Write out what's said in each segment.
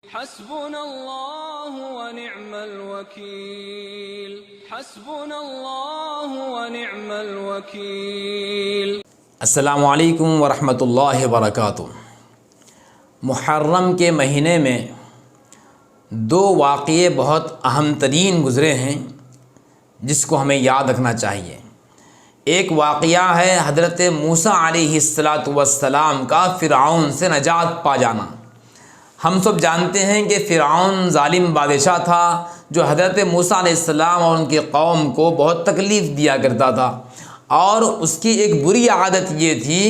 حسبنا اللہ ونعم الوکیل حسبنا اللہ ونعم الوکیل۔ السلام علیکم ورحمۃ اللہ وبرکاتہ۔ محرم کے مہینے میں دو واقعے بہت اہم ترین گزرے ہیں جس کو ہمیں یاد رکھنا چاہیے۔ ایک واقعہ ہے حضرت موسیٰ علیہ السلام کا فرعون سے نجات پا جانا۔ ہم سب جانتے ہیں کہ فرعون ظالم بادشاہ تھا جو حضرت موسیٰ علیہ السلام اور ان کی قوم کو بہت تکلیف دیا کرتا تھا، اور اس کی ایک بری عادت یہ تھی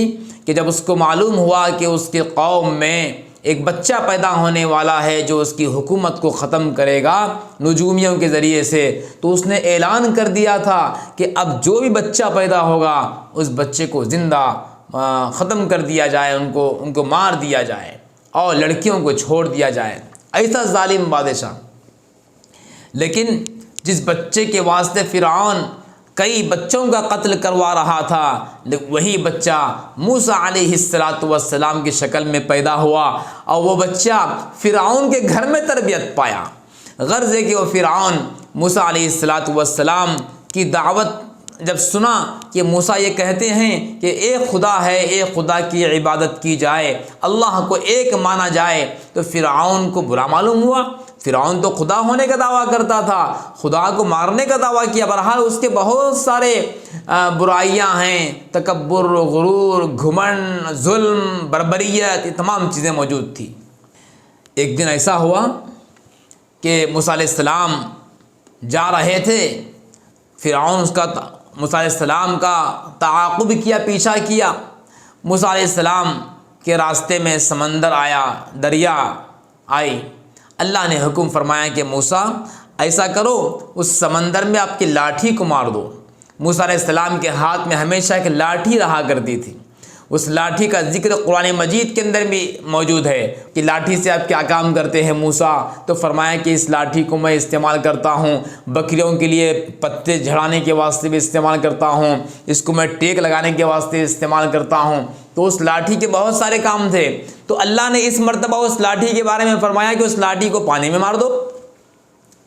کہ جب اس کو معلوم ہوا کہ اس کے قوم میں ایک بچہ پیدا ہونے والا ہے جو اس کی حکومت کو ختم کرے گا نجومیوں کے ذریعے سے، تو اس نے اعلان کر دیا تھا کہ اب جو بھی بچہ پیدا ہوگا اس بچے کو زندہ ختم کر دیا جائے، ان کو مار دیا جائے اور لڑکیوں کو چھوڑ دیا جائے۔ ایسا ظالم بادشاہ، لیکن جس بچے کے واسطے فرعون کئی بچوں کا قتل کروا رہا تھا، وہی بچہ موسیٰ علیہ السلام کی شکل میں پیدا ہوا، اور وہ بچہ فرعون کے گھر میں تربیت پایا۔ غرض ہے کہ وہ فرعون موسیٰ علیہ السلام کی دعوت جب سنا کہ موسیٰ یہ کہتے ہیں کہ ایک خدا ہے، ایک خدا کی عبادت کی جائے، اللہ کو ایک مانا جائے، تو فرعون کو برا معلوم ہوا۔ فرعون تو خدا ہونے کا دعویٰ کرتا تھا، خدا کو مارنے کا دعویٰ کیا، بہرحال اس کے بہت سارے برائیاں ہیں، تکبر، غرور، گھمنڈ، ظلم، بربریت، یہ تمام چیزیں موجود تھی۔ ایک دن ایسا ہوا کہ موسیٰ علیہ السلام جا رہے تھے، فرعون موسیٰ علیہ السلام کا تعاقب کیا، پیچھا کیا۔ موسیٰ علیہ السلام کے راستے میں سمندر آیا، دریا آئی۔ اللہ نے حکم فرمایا کہ موسیٰ ایسا کرو، اس سمندر میں آپ کی لاٹھی کو مار دو۔ موسیٰ علیہ السلام کے ہاتھ میں ہمیشہ ایک لاٹھی رہا کرتی تھی۔ اس لاٹھی کا ذکر قرآن مجید کے اندر بھی موجود ہے کہ لاٹھی سے آپ کیا کام کرتے ہیں موسیٰ، تو فرمایا کہ اس لاٹھی کو میں استعمال کرتا ہوں بکریوں کے لیے پتے جھڑانے کے واسطے بھی استعمال کرتا ہوں، اس کو میں ٹیک لگانے کے واسطے استعمال کرتا ہوں۔ تو اس لاٹھی کے بہت سارے کام تھے، تو اللہ نے اس مرتبہ اس لاٹھی کے بارے میں فرمایا کہ اس لاٹھی کو پانی میں مار دو۔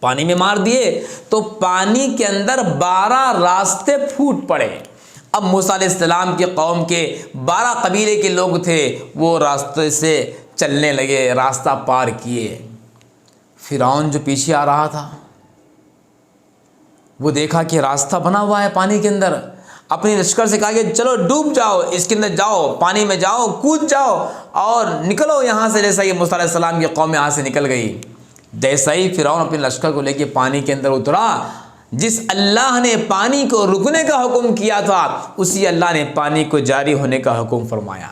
پانی میں مار دیے تو پانی کے اندر 12 راستے پھوٹ پڑے۔ اب موسیٰ علیہ السلام کے قوم کے 12 قبیلے کے لوگ تھے، وہ راستے سے چلنے لگے، راستہ پار کیے۔ فرعون جو پیچھے آ رہا تھا وہ دیکھا کہ راستہ بنا ہوا ہے پانی کے اندر، اپنی لشکر سے کہا کہ چلو ڈوب جاؤ، اس کے اندر جاؤ، پانی میں جاؤ، کود جاؤ اور نکلو یہاں سے۔ جیسا کہ موسیٰ علیہ السلام کی قوم یہاں سے نکل گئی، جیسا ہی فرعون اپنے لشکر کو لے کے پانی کے اندر اترا، جس اللہ نے پانی کو رکنے کا حکم کیا تھا اسی اللہ نے پانی کو جاری ہونے کا حکم فرمایا۔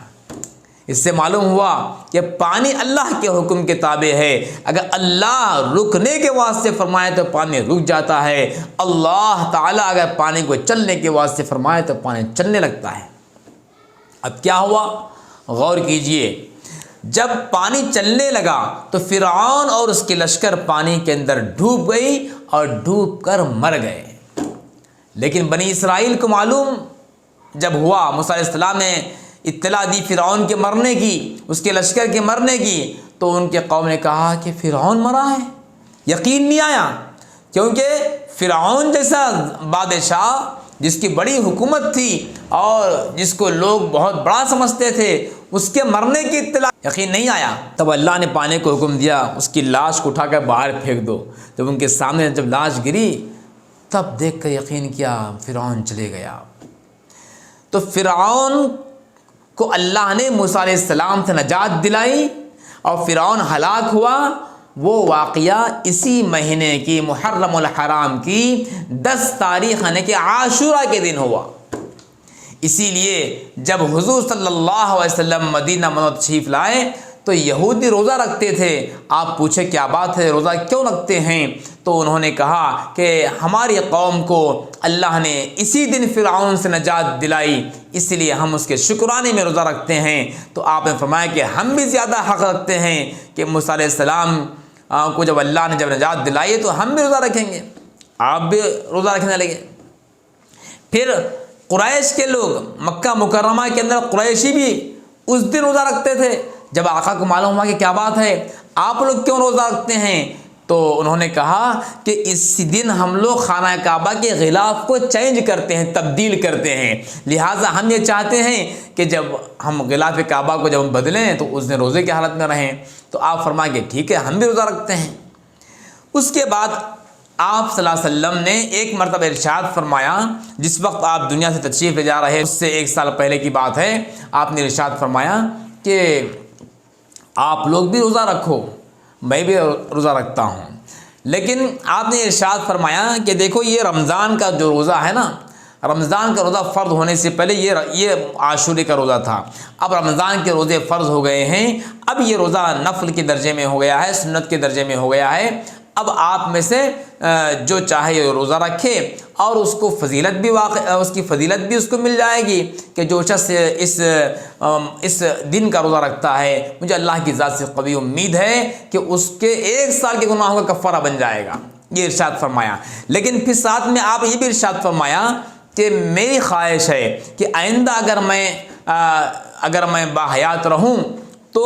اس سے معلوم ہوا کہ پانی اللہ کے حکم کے تابع ہے، اگر اللہ رکنے کے واسطے فرمائے تو پانی رک جاتا ہے، اللہ تعالیٰ اگر پانی کو چلنے کے واسطے فرمائے تو پانی چلنے لگتا ہے۔ اب کیا ہوا، غور کیجئے۔ جب پانی چلنے لگا تو فرعون اور اس کے لشکر پانی کے اندر ڈوب گئی اور ڈوب کر مر گئے۔ لیکن بنی اسرائیل کو معلوم جب ہوا، موسیٰ علیہ السلام نے اطلاع دی فرعون کے مرنے کی، اس کے لشکر کے مرنے کی، تو ان کے قوم نے کہا کہ فرعون مرا ہے۔ یقین نہیں آیا، کیونکہ فرعون جیسا بادشاہ جس کی بڑی حکومت تھی اور جس کو لوگ بہت بڑا سمجھتے تھے، اس کے مرنے کی اطلاع یقین نہیں آیا۔ تب اللہ نے پانی کو حکم دیا اس کی لاش کو اٹھا کر باہر پھینک دو۔ جب ان کے سامنے جب لاش گری تب دیکھ کر یقین کیا فرعون چلے گیا۔ تو فرعون کو اللہ نے موسیٰ علیہ السلام سے نجات دلائی اور فرعون ہلاک ہوا۔ وہ واقعہ اسی مہینے کی محرم الحرام کی 10 تاریخ یعنی کہ عاشورہ کے دن ہوا۔ اسی لیے جب حضور صلی اللہ علیہ وسلم مدینہ منورہ تشریف لائے تو یہودی روزہ رکھتے تھے۔ آپ پوچھے کیا بات ہے، روزہ کیوں رکھتے ہیں؟ تو انہوں نے کہا کہ ہماری قوم کو اللہ نے اسی دن فرعون سے نجات دلائی، اس لیے ہم اس کے شکرانے میں روزہ رکھتے ہیں۔ تو آپ نے فرمایا کہ ہم بھی زیادہ حق رکھتے ہیں کہ موسیٰ علیہ السلام کو جب اللہ نے نجات دلائی تو ہم بھی روزہ رکھیں گے۔ آپ بھی روزہ رکھنے لگے۔ پھر قریش کے لوگ، مکہ مکرمہ کے اندر قریشی بھی اس دن روزہ رکھتے تھے۔ جب آقا کو معلوم ہوا کہ کیا بات ہے، آپ لوگ کیوں روزہ رکھتے ہیں؟ تو انہوں نے کہا کہ اس دن ہم لوگ خانہ کعبہ کے غلاف کو چینج کرتے ہیں، تبدیل کرتے ہیں، لہٰذا ہم یہ چاہتے ہیں کہ جب ہم غلاف کعبہ کو جب ہم بدلیں تو اس دن روزے کی حالت میں رہیں۔ تو آپ فرمائیں کہ ٹھیک ہے، ہم بھی روزہ رکھتے ہیں۔ اس کے بعد آپ صلی اللہ علیہ وسلم نے ایک مرتبہ ارشاد فرمایا، جس وقت آپ دنیا سے تشریف لے جا رہے، اس سے 1 سال پہلے کی بات ہے، آپ نے ارشاد فرمایا کہ آپ لوگ بھی روزہ رکھو، میں بھی روزہ رکھتا ہوں۔ لیکن آپ نے ارشاد فرمایا کہ دیکھو یہ رمضان کا جو روزہ ہے نا، رمضان کا روزہ فرض ہونے سے پہلے یہ عاشورے کا روزہ تھا، اب رمضان کے روزے فرض ہو گئے ہیں، اب یہ روزہ نفل کے درجے میں ہو گیا ہے، سنت کے درجے میں ہو گیا ہے۔ اب آپ میں سے جو چاہے یہ روزہ رکھے اور اس کو فضیلت بھی اس کی فضیلت بھی اس کو مل جائے گی کہ جو شخص اس دن کا روزہ رکھتا ہے، مجھے اللہ کی ذات سے قوی امید ہے کہ اس کے 1 سال کے گناہوں کا کفارہ بن جائے گا، یہ ارشاد فرمایا۔ لیکن پھر ساتھ میں آپ یہ بھی ارشاد فرمایا کہ میری خواہش ہے کہ آئندہ اگر میں باحیات رہوں تو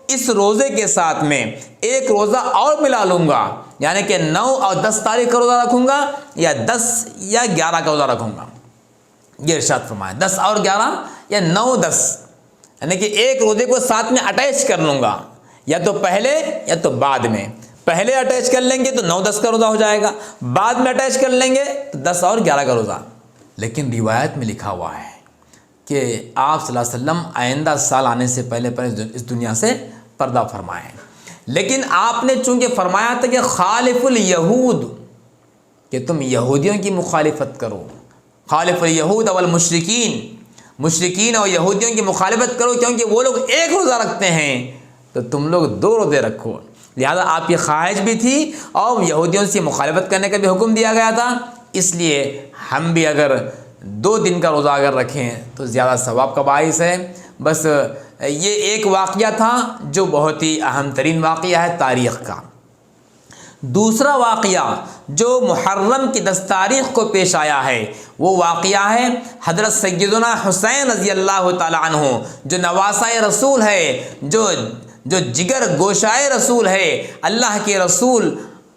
اس روزے کے ساتھ میں ایک روزہ اور ملا لوں گا، یعنی کہ 9 اور 10 تاریخ کا روزہ رکھوں گا، یا 10 یا 11 کا روزہ رکھوں گا، یہ ارشاد فرمایا۔ 10 اور 11 یا 9 10، یعنی کہ ایک روزے کو ساتھ میں اٹیچ کر لوں گا، یا تو پہلے یا تو بعد میں۔ پہلے اٹیچ کر لیں گے تو 9 10 کا روزہ ہو جائے گا، بعد میں اٹیچ کر لیں گے تو 10 اور 11 کا روزہ۔ لیکن روایت میں لکھا ہوا ہے کہ آپ صلی اللہ علیہ وسلم آئندہ سال آنے سے پہلے اس دنیا سے پردہ فرمائیں، لیکن آپ نے چونکہ فرمایا تھا کہ خالف الیہود، کہ تم یہودیوں کی مخالفت کرو، خالف الیہود والمشرکین، مشرکین اور یہودیوں کی مخالفت کرو، کیونکہ وہ لوگ ایک روزہ رکھتے ہیں تو تم لوگ 2 روزے رکھو۔ لہذا آپ کی خواہش بھی تھی اور یہودیوں سے مخالفت کرنے کا بھی حکم دیا گیا تھا، اس لیے ہم بھی اگر 2 دن کا روزہ اگر رکھیں تو زیادہ ثواب کا باعث ہے۔ بس یہ ایک واقعہ تھا جو بہت ہی اہم ترین واقعہ ہے تاریخ کا۔ دوسرا واقعہ جو محرم کی 10 تاریخ کو پیش آیا ہے وہ واقعہ ہے حضرت سیدنا حسین رضی اللہ تعالی عنہ، جو نواسہ رسول ہے، جو جگر گوشائے رسول ہے، اللہ کے رسول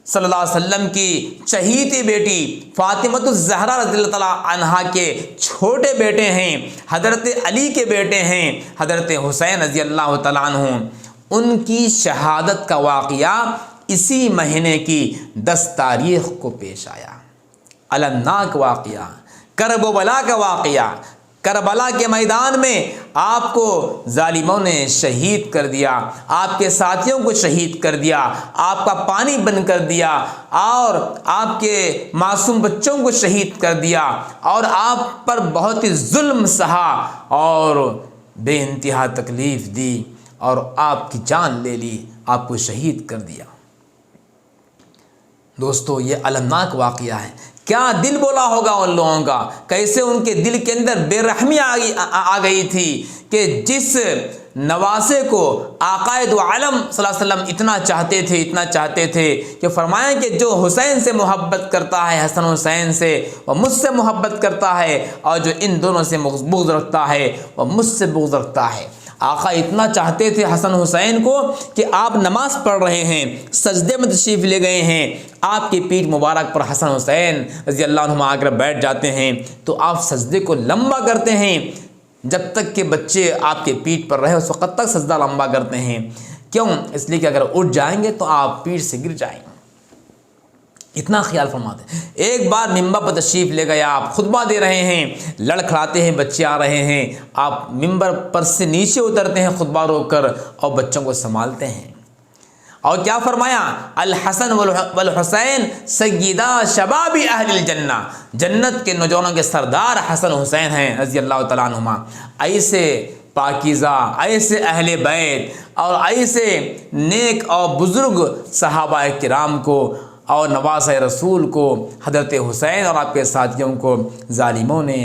صلی اللہ علیہ وسلم کی چہیتی بیٹی فاطمہ الزہرا رضی اللہ تعالیٰ عنہا کے چھوٹے بیٹے ہیں، حضرت علی کے بیٹے ہیں حضرت حسین رضی اللہ تعالیٰ عنہ۔ ان کی شہادت کا واقعہ اسی مہینے کی 10 تاریخ کو پیش آیا۔ المناک واقعہ، کرب و بلا کا واقعہ، کربلا کے میدان میں آپ کو ظالموں نے شہید کر دیا، آپ کے ساتھیوں کو شہید کر دیا، آپ کا پانی بن کر دیا اور آپ کے معصوم بچوں کو شہید کر دیا، اور آپ پر بہت ہی ظلم سہا اور بے انتہا تکلیف دی اور آپ کی جان لے لی، آپ کو شہید کر دیا۔ دوستو یہ المناک واقعہ ہے۔ کیا دل بولا ہوگا ان لوگوں کا، کیسے ان کے دل کے اندر بے رحمی آ گئی تھی کہ جس نواسے کو آقائے دو عالم صلی اللہ علیہ وسلم اتنا چاہتے تھے کہ فرمایا کہ جو حسین سے محبت کرتا ہے، حسن حسین سے، وہ مجھ سے محبت کرتا ہے، اور جو ان دونوں سے بغض رکھتا ہے وہ مجھ سے بغض رکھتا ہے۔ آقا اتنا چاہتے تھے حسن حسین کو کہ آپ نماز پڑھ رہے ہیں، سجدے میں تشریف لے گئے ہیں، آپ کی پیٹھ مبارک پر حسن حسین رضی اللہ عنہما آ کر بیٹھ جاتے ہیں تو آپ سجدے کو لمبا کرتے ہیں، جب تک کہ بچے آپ کے پیٹھ پر رہے اس وقت تک سجدہ لمبا کرتے ہیں۔ کیوں؟ اس لیے کہ اگر اٹھ جائیں گے تو آپ پیٹھ سے گر جائیں گے، اتنا خیال فرماتے ہیں۔ ایک بار ممبر پر تشریف لے گئے، آپ خطبہ دے رہے ہیں، لڑکھڑاتے ہیں، بچے آ رہے ہیں، آپ ممبر پر سے نیچے اترتے ہیں خطبہ روک کر اور بچوں کو سنبھالتے ہیں، اور کیا فرمایا؟ الحسن والحسین سیدہ شباب اہل الجنہ، جنت کے نوجوانوں کے سردار حسن حسین ہیں رضی اللہ تعالیٰ عنہما۔ ایسے پاکیزہ، ایسے اہل بیت اور ایسے نیک اور بزرگ صحابہ کرام کو اور نواسہ رسول کو، حضرت حسین اور آپ کے ساتھیوں کو ظالموں نے،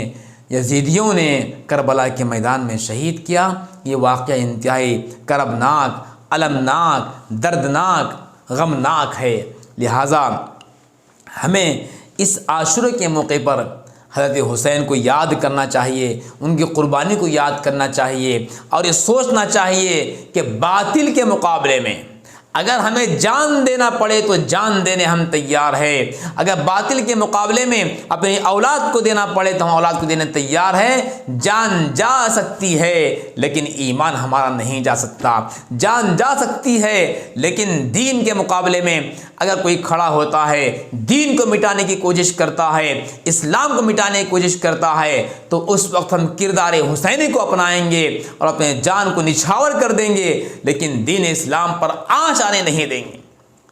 یزیدیوں نے کربلا کے میدان میں شہید کیا۔ یہ واقعہ انتہائی کربناک، المناک، دردناک، غمناک ہے۔ لہٰذا ہمیں اس عاشورے کے موقع پر حضرت حسین کو یاد کرنا چاہیے، ان کی قربانی کو یاد کرنا چاہیے، اور یہ سوچنا چاہیے کہ باطل کے مقابلے میں اگر ہمیں جان دینا پڑے تو جان دینے ہم تیار ہیں، اگر باطل کے مقابلے میں اپنی اولاد کو دینا پڑے تو ہم اولاد کو دینے تیار ہیں۔ جان جا سکتی ہے لیکن ایمان ہمارا نہیں جا سکتا، جان جا سکتی ہے لیکن دین کے مقابلے میں اگر کوئی کھڑا ہوتا ہے، دین کو مٹانے کی کوشش کرتا ہے، اسلام کو مٹانے کی کوشش کرتا ہے، تو اس وقت ہم کردار حسینی کو اپنائیں گے اور اپنے جان کو نچھاور کر دیں گے، لیکن دین اسلام پر آنچ آنے نہیں دیں گے۔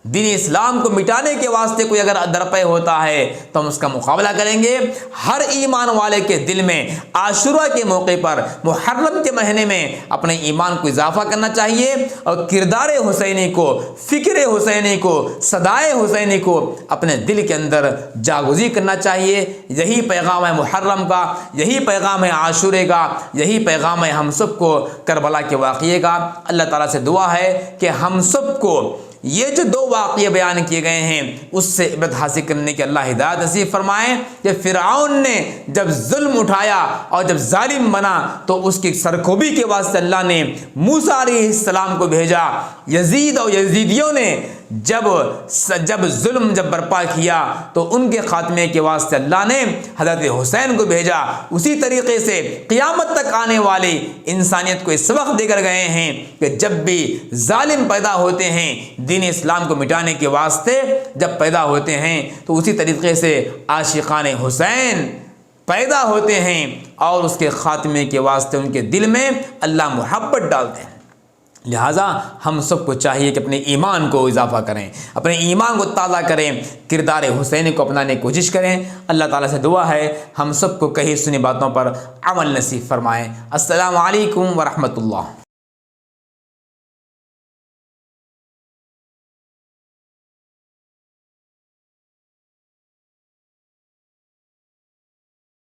دین اسلام کو مٹانے کے واسطے کوئی اگر درپے ہوتا ہے تو ہم اس کا مقابلہ کریں گے۔ ہر ایمان والے کے دل میں عاشورہ کے موقع پر، محرم کے مہینے میں اپنے ایمان کو اضافہ کرنا چاہیے اور کردار حسینی کو، فکر حسینی کو، صدائے حسینی کو اپنے دل کے اندر جاگزی کرنا چاہیے۔ یہی پیغام ہے محرم کا، یہی پیغام ہے عاشورے کا، یہی پیغام ہے ہم سب کو کربلا کے واقعے کا۔ اللہ تعالیٰ سے دعا ہے کہ ہم سب کو یہ جو دو واقعے بیان کیے گئے ہیں اس سے عبرت حاصل کرنے کی اللہ ہدایت نصیب فرمائے کہ فرعون نے جب ظلم اٹھایا اور جب ظالم بنا تو اس کی سرکوبی کے واسطے اللہ نے موسیٰ علیہ السلام کو بھیجا۔ یزید اور یزیدیوں نے جب ظلم برپا کیا تو ان کے خاتمے کے واسطے اللہ نے حضرت حسین کو بھیجا۔ اسی طریقے سے قیامت تک آنے والی انسانیت کو اس وقت دے کر گئے ہیں کہ جب بھی ظالم پیدا ہوتے ہیں دین اسلام کو مٹانے کے واسطے جب پیدا ہوتے ہیں تو اسی طریقے سے عاشقان حسین پیدا ہوتے ہیں اور اس کے خاتمے کے واسطے ان کے دل میں اللہ محبت ڈالتے ہیں۔ لہٰذا ہم سب کو چاہیے کہ اپنے ایمان کو اضافہ کریں، اپنے ایمان کو تازہ کریں، کردار حسینی کو اپنانے کی کوشش کریں۔ اللہ تعالیٰ سے دعا ہے ہم سب کو کہی سنی باتوں پر عمل نصیب فرمائیں۔ السلام علیکم ورحمۃ اللہ۔